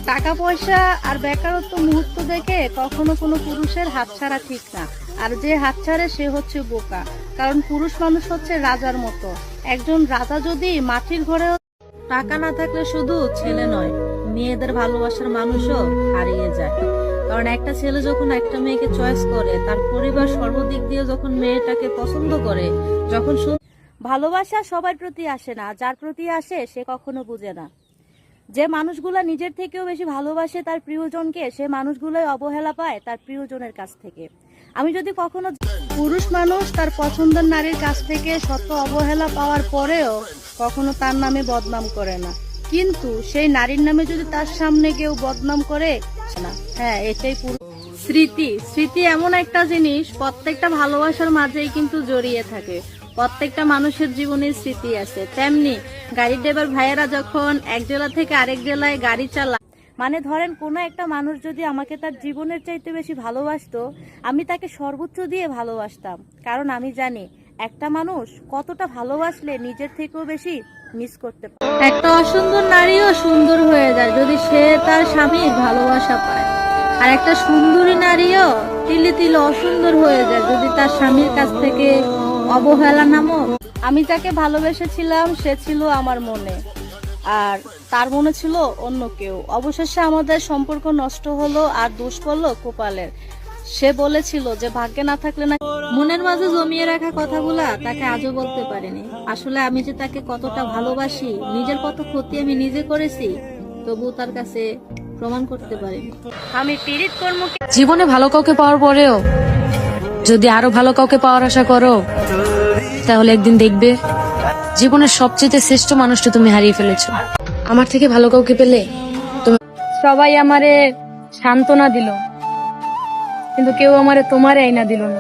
টাকা পয়সা আর বেকারত্ব মুহূর্ত দেখে কখনো কোনো পুরুষের হাত ছাড়া ঠিক না। আর যে হাত ছাড়ে সে হচ্ছে বোকা, কারণ পুরুষ মানুষ হচ্ছে রাজার মতো। একজন রাজা যদি মাটির ঘরে, টাকা না থাকলে শুধু ছেলে নয়, মেয়েদের ভালোবাসার মানুষও হারিয়ে যায়। কারণ একটা ছেলে যখন একটা মেয়েকে চয়েস করে, তার পরিবার সর্বদিক দিয়ে যখন মেয়েটাকে পছন্দ করে, যখন ভালোবাসা সবার প্রতি আসে না, যার প্রতি আসে সে কখনো বুঝে না। যে মানুষগুলা নিজের থেকেও বেশি ভালোবাসে তার প্রিয়জনকে, সে মানুষগুলোই অবহেলা পায় তার প্রিয়জনের কাছ থেকে। আমি যদি কখনো, পুরুষ মানুষ তার পছন্দের নারীর কাছ থেকে শত অবহেলা পাওয়ার পরেও কখনো তার নামে বদনাম করে না, কিন্তু সেই নারীর নামে যদি তার সামনে কেউ বদনাম করে না, হ্যাঁ এটাই পুরুষ। স্মৃতি, স্মৃতি এমন একটা জিনিস প্রত্যেকটা ভালোবাসার মাঝেই কিন্তু জড়িয়ে থাকে। প্রত্যেকটা মানুষের জীবনে স্মৃতি আছে। তেমনি গাড়ি ড্রাইভার ভাইয়েরা যখন এক জেলা থেকে আরেক জেলায় গাড়ি চালায়, মানে ধরেন কোনো একটা মানুষ যদি আমাকে তার জীবনের চাইতে বেশি ভালোবাসতো, আমি তাকে সর্বোচ্চ দিয়ে ভালোবাসতাম। কারণ আমি জানি একটা মানুষ কতটা ভালোবাসলে নিজের থেকেও বেশি মিস করতে পারে। একটা অসুন্দর নারীও সুন্দর হয়ে যায় যদি সে তার স্বামীর ভালোবাসা পায়, আর একটা সুন্দরী নারীও তিলে তিলে অসুন্দর হয়ে যায় যদি তার স্বামীর কাছ থেকে অবহেলা নামক। আমি যাকে ভালোবেসেছিলাম সে ছিল আমার মনে, আর তার মনে ছিল অন্য কেউ। অবশেষে আমাদের সম্পর্ক নষ্ট হলো, আর দোষ পড়লো কপালের। সে বলেছিল যে ভাগ্যে না থাকলে না। মনের মাঝে জমিয়ে রাখা কথাগুলা তাকে আজও বলতে পারিনি। আসলে আমি যে তাকে কতটা ভালোবাসি, নিজের কত ক্ষতি আমি নিজে করেছি, তবু তার কাছে প্রমাণ করতে পারিনি। আমি পীড়িত কর্ম, জীবনে ভালো কাউকে পাওয়ার পরেও যদি আরো ভালো কাউকে পাওয়ার আশা করো, তাহলে একদিন দেখবে জীবনের সবচেয়ে শ্রেষ্ঠ মানুষটা তুমি হারিয়ে ফেলেছো। আমার থেকে ভালো কাউকে পেলে তুমি, সবাই আমারে সান্ত্বনা দিল, কিন্তু কেউ আমারে তোমারে আইনা দিল না।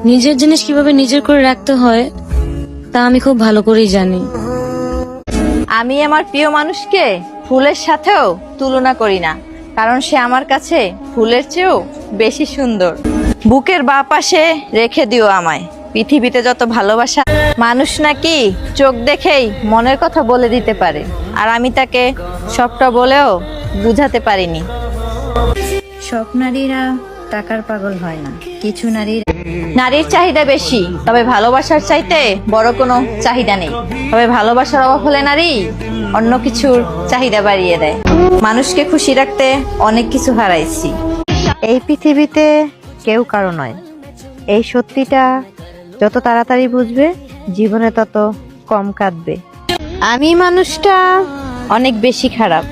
নিজের জিনিস কিভাবে নিজের করে রাখতে হয় তা আমি খুব ভালো করেই জানি। আমি আমার প্রিয় মানুষকে ফুলের সাথেও তুলনা করি না, কারণ সে আমার কাছে ফুলের চেয়েও বেশি সুন্দর। বুকের বাঁ পাশে রেখে দিও আমায়। পৃথিবীতে যত ভালোবাসা মানুষ নাকি চোখ দেখেই মনের কথা বলে দিতে পারে, আর আমি তাকে সবটা বলেও বুঝাতে পারিনি। সব নারীরা টাকার পাগল হয় না, কিছু নারীর চাহিদা বেশি, তবে ভালোবাসার চাইতে বড় কোনো চাহিদা নেই। তবে ভালোবাসার অভাব হলে নারী অন্য কিছুর চাহিদা বাড়িয়ে দেয়। মানুষকে খুশি রাখতে অনেক কিছু হারাইছি। এই পৃথিবীতে কেউ কারো নয়। এই সত্যিটা যত তাড়াতাড়ি বুঝবে, জীবনে তত কম কাঁদবে। আমি মানুষটা অনেক বেশি খারাপ।